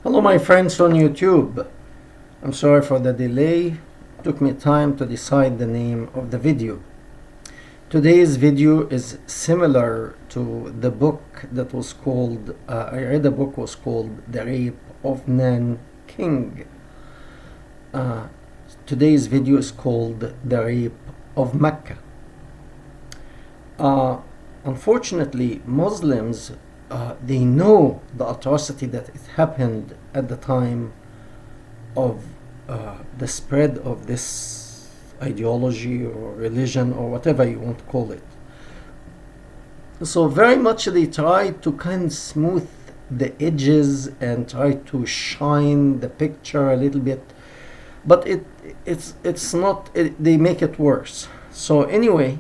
Hello, my friends on YouTube. I'm sorry for the delay. It took me time to decide the name of the video. Today's video is similar to the book that was called, I read a book was called The Rape of Nan King. Today's video is called The Rape of Mecca. Unfortunately, Muslims they know the atrocity that it happened at the time of the spread of this ideology or religion or whatever you want to call it. So very much they try to kind of smooth the edges and try to shine the picture a little bit, but it's not. They make it worse. So anyway,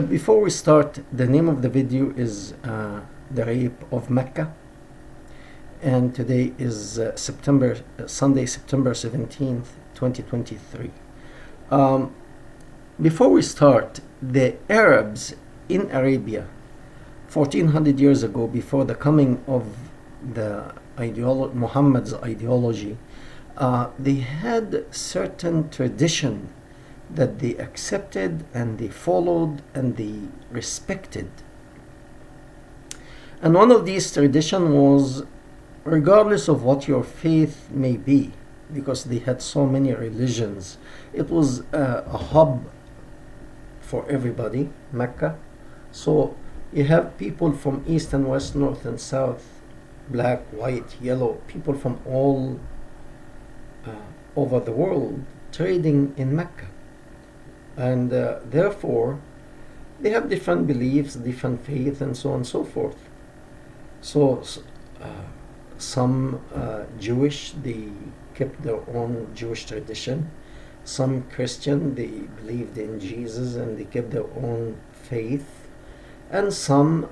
before we start, the name of the video is The Rape of Mecca, and today is Sunday, September 17th, 2023. Before we start, the Arabs in Arabia, 1400 years ago, before the coming of Muhammad's ideology, they had certain tradition that they accepted and they followed and they respected. And one of these traditions was, regardless of what your faith may be, because they had so many religions, it was a hub for everybody, Mecca. So you have people from east and west, north and south, black, white, yellow, people from all over the world trading in Mecca. And therefore, they have different beliefs, different faith, and so on and so forth. So some Jewish, they kept their own Jewish tradition. Some Christian, they believed in Jesus and they kept their own faith. And some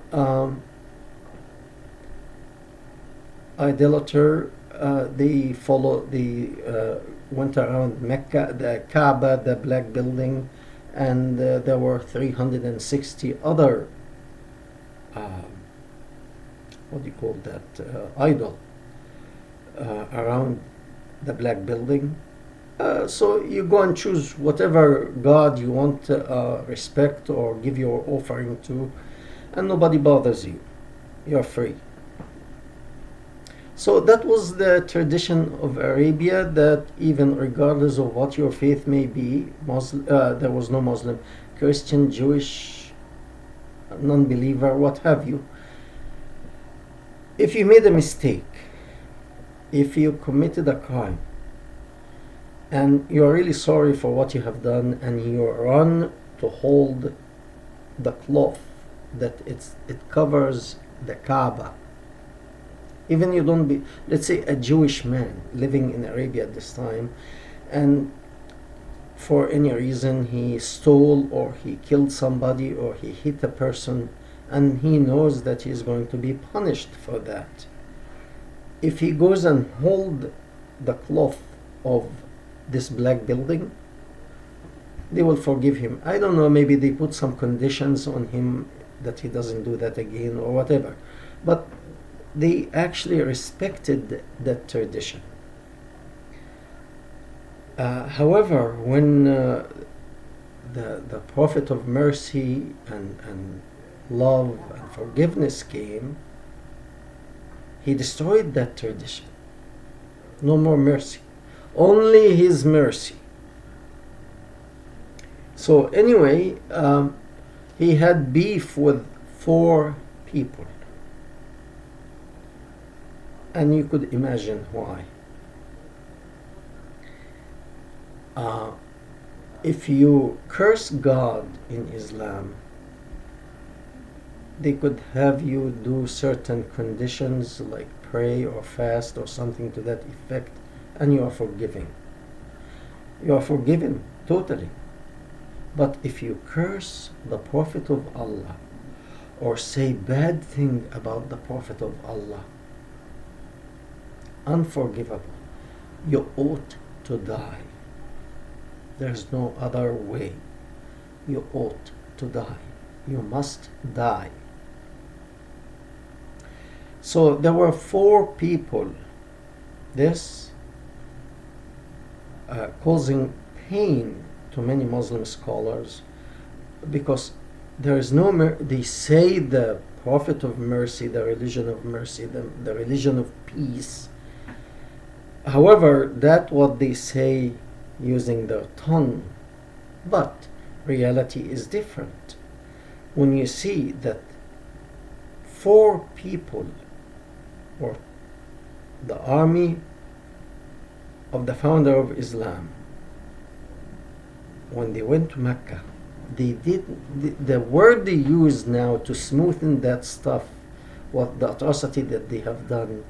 idolater, they went around Mecca, the Kaaba, the black building, and there were 360 other what do you call that, idol around the black building. So you go and choose whatever God you want to respect or give your offering to, and nobody bothers you. You're free. So that was the tradition of Arabia, that even regardless of what your faith may be, there was no Muslim, Christian, Jewish, non-believer, what have you. If you made a mistake, if you committed a crime, and you're really sorry for what you have done, and you run to hold the cloth that it covers the Kaaba, even you don't be, let's say, a Jewish man living in Arabia at this time, and for any reason he stole or he killed somebody or he hit a person, and he knows that he is going to be punished for that. If he goes and hold the cloth of this black building, they will forgive him. I don't know, maybe they put some conditions on him that he doesn't do that again or whatever. But they actually respected that tradition. However, when the Prophet of mercy and love and forgiveness came, he destroyed that tradition. No more mercy, only his mercy. So anyway, he had beef with 4 people, and you could imagine why. If you curse God in Islam, they could have you do certain conditions like pray or fast or something to that effect, and you are forgiven. You are forgiven totally. But if you curse the Prophet of Allah or say bad thing about the Prophet of Allah, unforgivable. You ought to die. There's no other way. You ought to die. You must die. So there were 4 people this causing pain to many Muslim scholars, because there is no they say the prophet of mercy, the religion of mercy, the religion of peace. However, that's what they say using their tongue, but reality is different. When you see that 4 people, or the army of the founder of Islam, when they went to Mecca, they did the word they use now to smoothen that stuff, what the atrocity that they have done.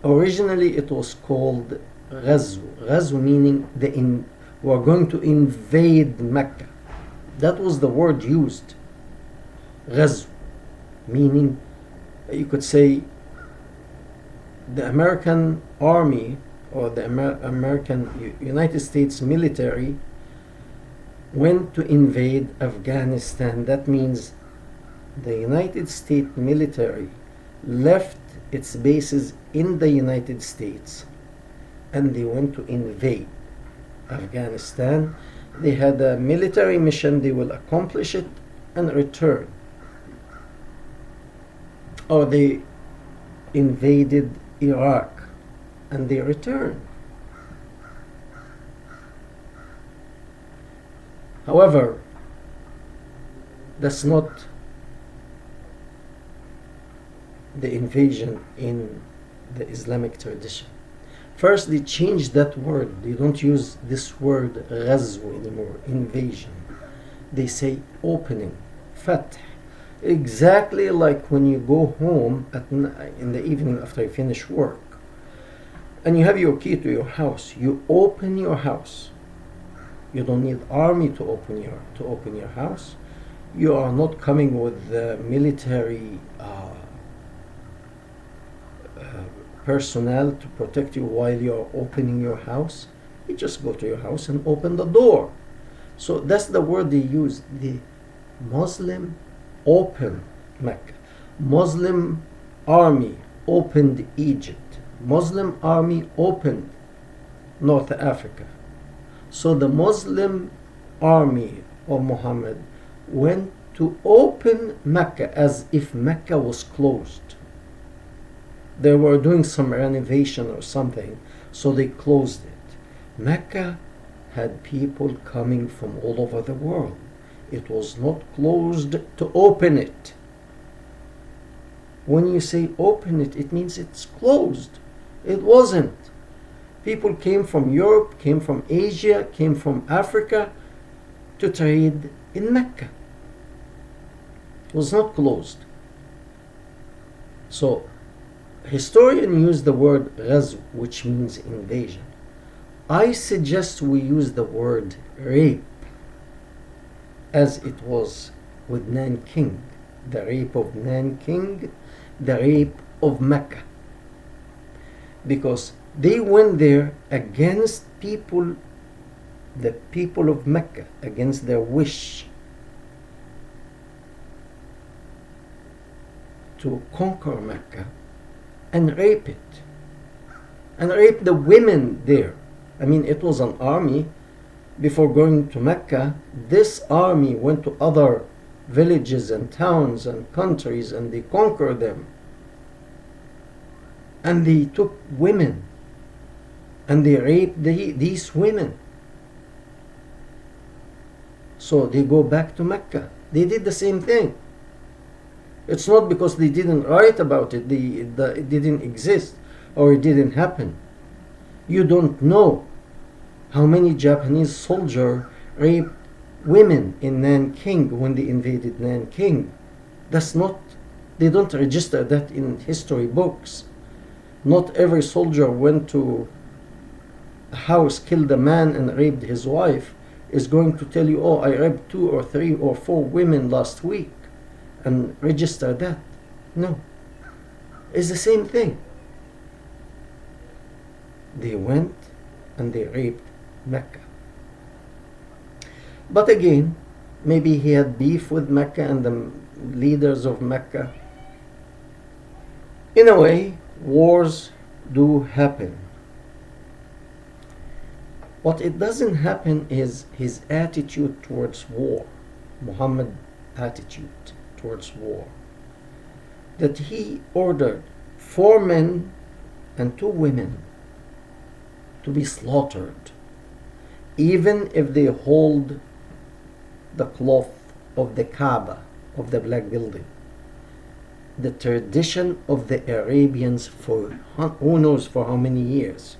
Originally, it was called Ghazw. Ghazw meaning we are going to invade Mecca. That was the word used. Ghazw meaning, you could say, the American army or the American United States military went to invade Afghanistan. That means the United States military left its bases in the United States and they went to invade Afghanistan. They had a military mission, they will accomplish it and return. Or they invaded Iraq and they returned. However, that's not the invasion in the Islamic tradition. First, they changed that word. They don't use this word ghazw anymore, invasion. They say opening, fath. Exactly like when you go home in the evening after you finish work and you have your key to your house, you open your house. You don't need army to open your house. You are not coming with the military personnel to protect you while you're opening your house. You just go to your house and open the door. So that's the word they use. The Muslim opened Mecca. Muslim army opened Egypt. Muslim army opened North Africa. So the Muslim army of Muhammad went to open Mecca as if Mecca was closed. They were doing some renovation or something, so they closed it. Mecca had people coming from all over the world. It was not closed to open it. When you say open it, it means it's closed. It wasn't. People came from Europe, came from Asia, came from Africa to trade in Mecca. It was not closed. So, historians use the word ghazw, which means invasion. I suggest we use the word rape, as it was with Nanking, the rape of Nanking, the rape of Mecca. Because they went there against people, the people of Mecca, against their wish to conquer Mecca and rape it. And rape the women there. I mean, it was an army. Before going to Mecca, this army went to other villages and towns and countries and they conquered them. And they took women and they raped these women. So they go back to Mecca. They did the same thing. It's not because they didn't write about it, it didn't exist or it didn't happen. You don't know how many Japanese soldiers raped women in Nanking when they invaded Nanking. They don't register that in history books. Not every soldier went to a house, killed a man and raped his wife is going to tell you, oh, I raped 2 or 3 or 4 women last week and register that. No. It's the same thing. They went and they raped Mecca. But again, maybe he had beef with Mecca and the leaders of Mecca. In a way, wars do happen. What it doesn't happen is his attitude towards war, Muhammad's attitude towards war. That he ordered 4 men and 2 women to be slaughtered, even if they hold the cloth of the Kaaba, of the Black Building. The tradition of the Arabians for who knows for how many years.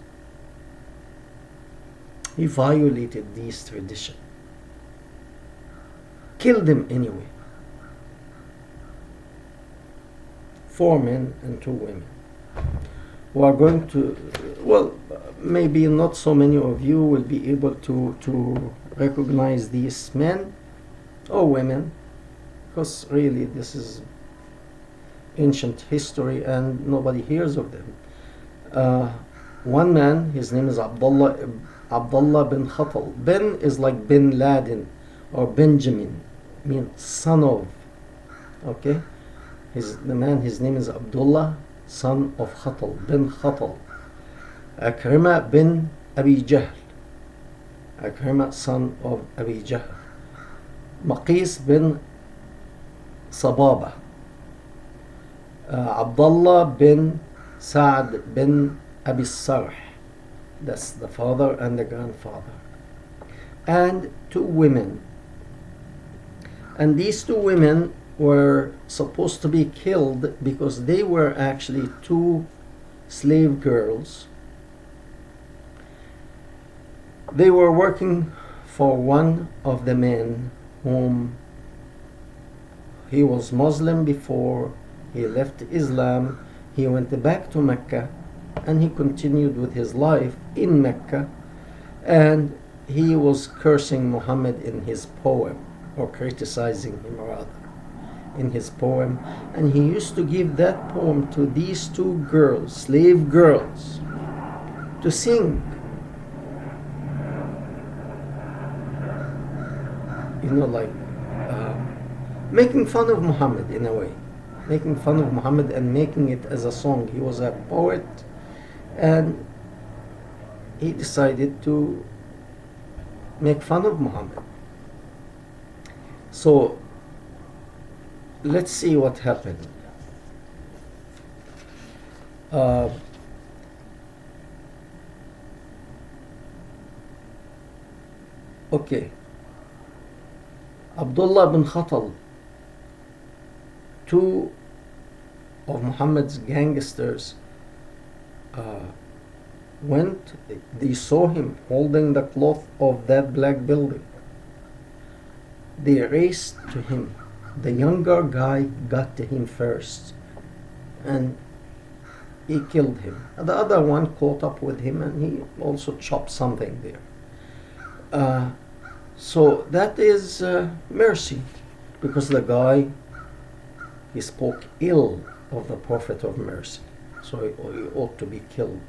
He violated these traditions. Killed them anyway. 4 men and 2 women. We are going to, well, maybe not so many of you will be able to recognize these men or women, because really this is ancient history and nobody hears of them. One man, his name is Abdullah bin Khatal. Ben is like Bin Laden or Benjamin, means son of. Okay, the man, his name is Abdullah, son of Khatal, bin Khatal. Akrima bin Abi Jahl. Akrima, son of Abi Jahl. Maqis bin Sababa. Abdullah bin Sa'd bin Abi Sarh. That's the father and the grandfather. And 2 women. And these 2 women were supposed to be killed because they were actually 2 slave girls. They were working for one of the men whom he was Muslim before he left Islam. He went back to Mecca and he continued with his life in Mecca, and he was cursing Muhammad in his poem, or criticizing him rather, in his poem. And he used to give that poem to these 2 girls, slave girls, to sing. You know, like making fun of Muhammad in a way. Making fun of Muhammad and making it as a song. He was a poet, and he decided to make fun of Muhammad. So let's see what happened. Okay. Abdullah bin Khatal, 2 of Muhammad's gangsters went, they saw him holding the cloth of that Black Building. They raced to him. The younger guy got to him first and he killed him. The other one caught up with him and he also chopped something there. So that is mercy, because the guy, he spoke ill of the Prophet of mercy, so he ought to be killed.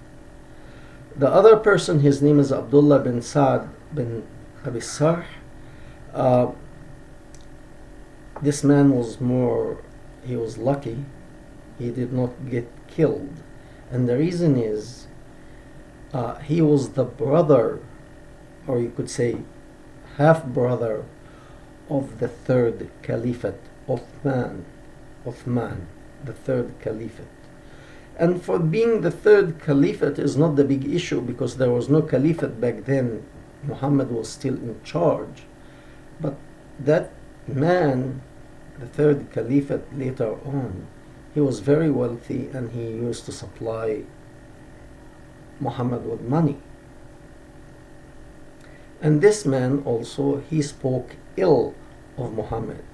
The other person, his name is Abdullah bin Sa'd bin Abi Sarh. This man was he was lucky. He did not get killed. And the reason is, he was the brother, or you could say half-brother, of the 3rd Caliphate, Uthman, the 3rd Caliphate. And for being the 3rd Caliphate is not the big issue, because there was no Caliphate back then. Muhammad was still in charge. But that man, the 3rd Caliphate later on, he was very wealthy and he used to supply Muhammad with money. And this man also, he spoke ill of Muhammad.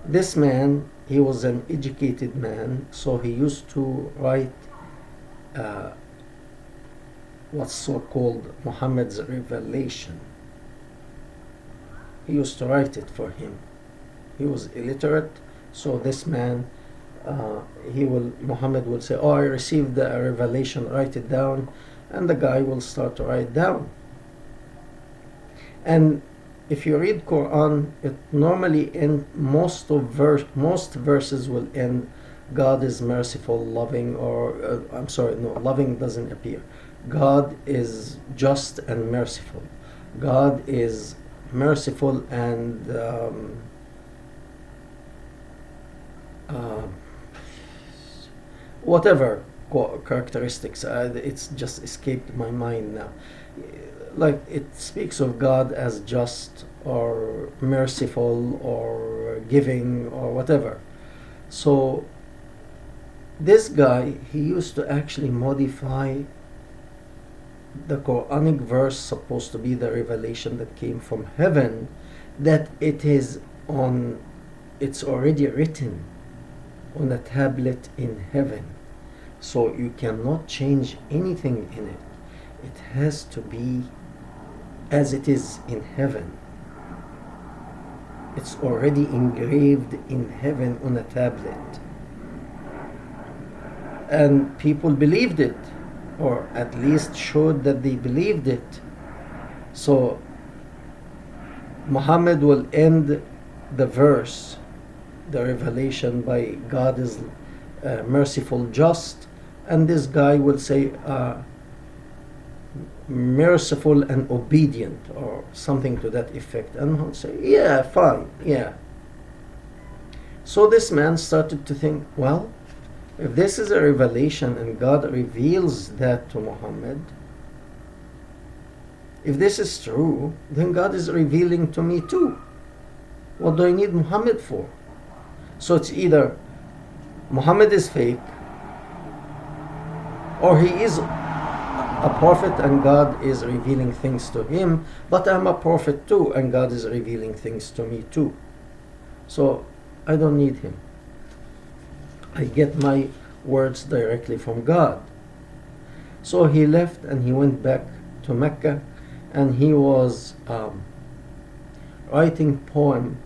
This man, he was an educated man, so he used to write what's so-called Muhammad's revelation. He used to write it for him. He was illiterate, so this man, Muhammad will say, "Oh, I received the revelation, write it down," and the guy will start to write down. And if you read Quran, it normally most verses will end God is merciful, loving, or I'm sorry, no, loving doesn't appear. God is just and merciful. God is merciful and uh, whatever characteristics. It's just escaped my mind now. Like it speaks of God as just or merciful or giving or whatever. So this guy, he used to actually modify the Quranic verse supposed to be the revelation that came from heaven, that it's already written on a tablet in heaven. So you cannot change anything in it. It has to be as it is in heaven. It's already engraved in heaven on a tablet. And people believed it, or at least showed that they believed it. So Muhammad will end the verse, the revelation, by God is merciful, just, and this guy will say merciful and obedient, or something to that effect, and he'll say, yeah, fine, yeah. So this man started to think, well, if this is a revelation and God reveals that to Muhammad, if this is true, then God is revealing to me too. What do I need Muhammad for? So it's either Muhammad is fake, or he is a prophet and God is revealing things to him, but I'm a prophet too and God is revealing things to me too. So I don't need him. I get my words directly from God. So he left and he went back to Mecca, and he was writing poem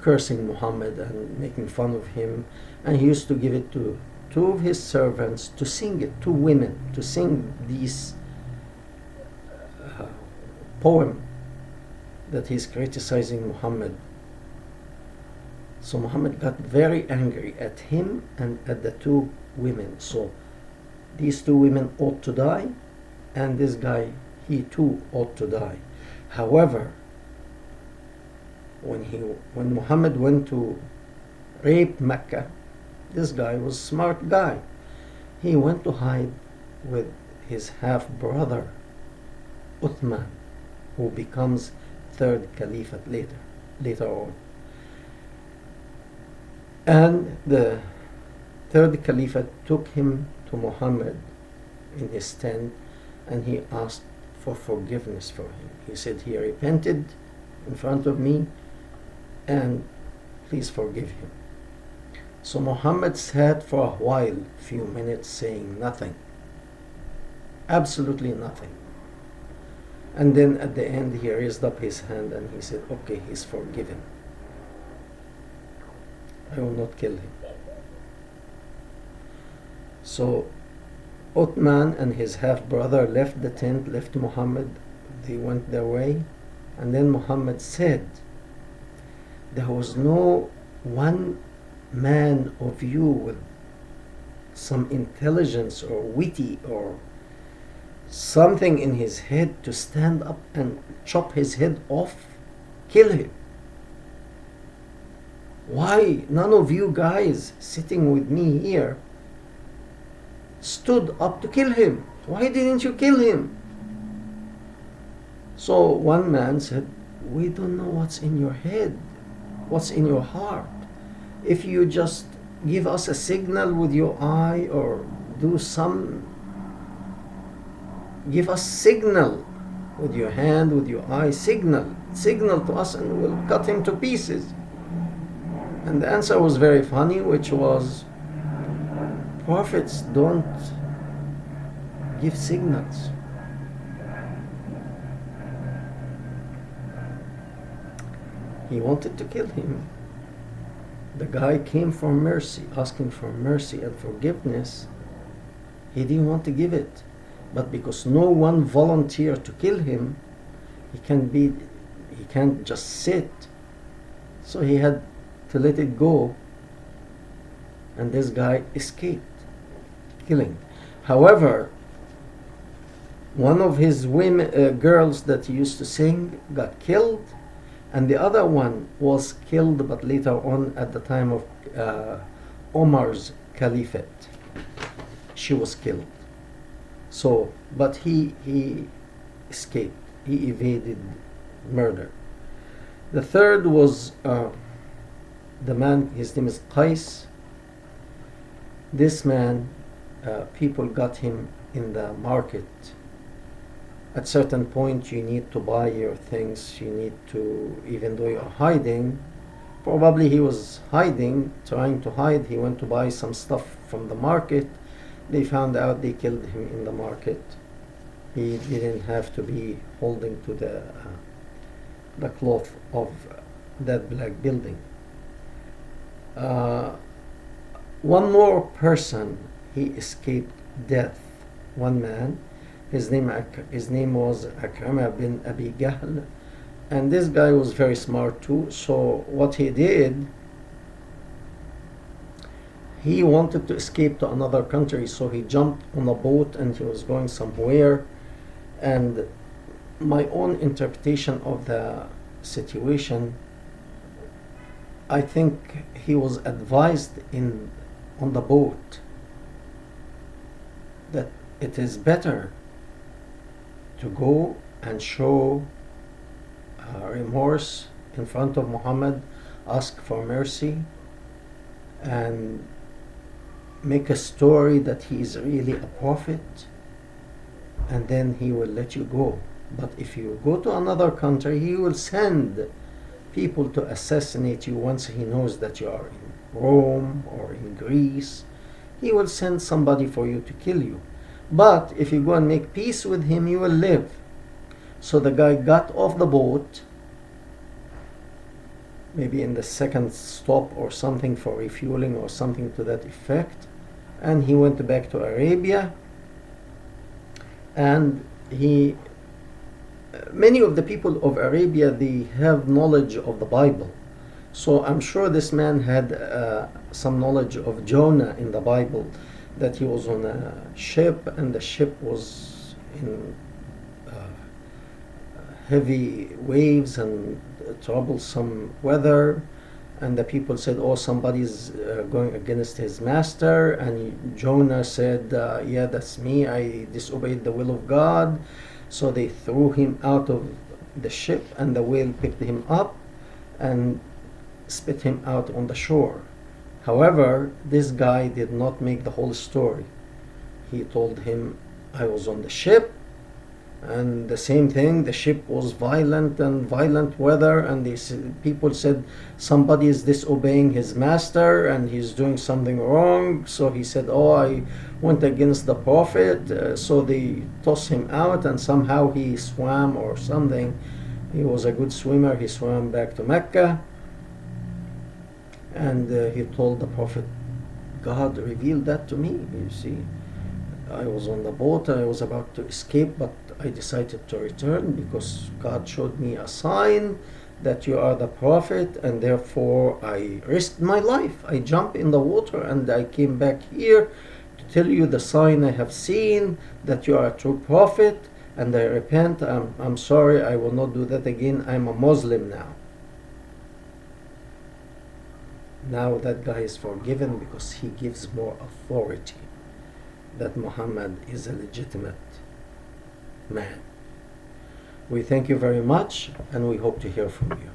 cursing Muhammad and making fun of him, and he used to give it to two of his servants to sing it, two women to sing these poem that he's criticizing Muhammad. So Muhammad got very angry at him and at the two women. So these two women ought to die, and this guy, he too ought to die. However, when Muhammad went to rape Mecca, this guy was a smart guy. He went to hide with his half brother Uthman, who becomes third caliphate later on. And the third caliphate took him to Muhammad in his tent, and he asked for forgiveness for him. He said he repented in front of me, and please forgive him. So Muhammad sat for a while, few minutes, saying nothing, absolutely nothing. And then at the end he raised up his hand and he said, okay, he's forgiven. I will not kill him. So Uthman and his half-brother left the tent, left Muhammad. They went their way. And then Muhammad said, there was no one man of you with some intelligence or witty or something in his head to stand up and chop his head off, kill him. Why none of you guys sitting with me here stood up to kill him? Why didn't you kill him? So one man said, we don't know what's in your head, what's in your heart. If you just give us a signal with your eye, or give us signal with your hand, with your eye, signal to us, and we'll cut him to pieces. And the answer was very funny, which was, prophets don't give signals. He wanted to kill him. The guy came for mercy, asking for mercy and forgiveness. He didn't want to give it. But because no one volunteered to kill him, he can't just sit. So he had to let it go and this guy escaped killing. However, one of his women, girls that he used to sing got killed, and the other one was killed, but later on at the time of Omar's caliphate, she was killed. So, but he escaped. He evaded murder. The third was the man. His name is Qais. This man, people got him in the market. At certain point, you need to buy your things. You need to, even though you're hiding. Probably he was hiding, trying to hide. He went to buy some stuff from the market. They found out, they killed him in the market. He didn't have to be holding to the cloth of that black building. One more person, he escaped death. One man, his name was Akrama bin Abi Jahl, and this guy was very smart too. So what he did, he wanted to escape to another country, so he jumped on a boat and he was going somewhere. And my own interpretation of the situation, I think he was advised on the boat that it is better to go and show remorse in front of Muhammad, ask for mercy, and make a story that he is really a prophet, and then he will let you go. But if you go to another country, he will send people to assassinate you once he knows that you are in Rome or in Greece. He will send somebody for you to kill you. But if you go and make peace with him, you will live. So the guy got off the boat, maybe in the second stop or something for refueling or something to that effect, and he went back to Arabia. And many of the people of Arabia, they have knowledge of the Bible. So I'm sure this man had some knowledge of Jonah in the Bible, that he was on a ship and the ship was in heavy waves and troublesome weather, and the people said, oh, somebody's going against his master, and Jonah said, yeah, that's me, I disobeyed the will of God. So they threw him out of the ship, and the whale picked him up and spit him out on the shore. However, this guy did not make the whole story. He told him, I was on the ship, and the same thing, the ship was violent weather, and people said somebody is disobeying his master and he's doing something wrong. So he said, oh, I went against the prophet. So they tossed him out, and somehow he swam or something. He was a good swimmer. He swam back to Mecca, and he told the prophet, God revealed that to me. You see, I was on the boat, I was about to escape, but I decided to return because God showed me a sign that you are the prophet, and therefore I risked my life. I jumped in the water and I came back here to tell you the sign I have seen, that you are a true prophet, and I repent. I'm sorry, I will not do that again. I'm a Muslim now. Now that guy is forgiven because he gives more authority that Muhammad is a legitimate man. We thank you very much, and we hope to hear from you.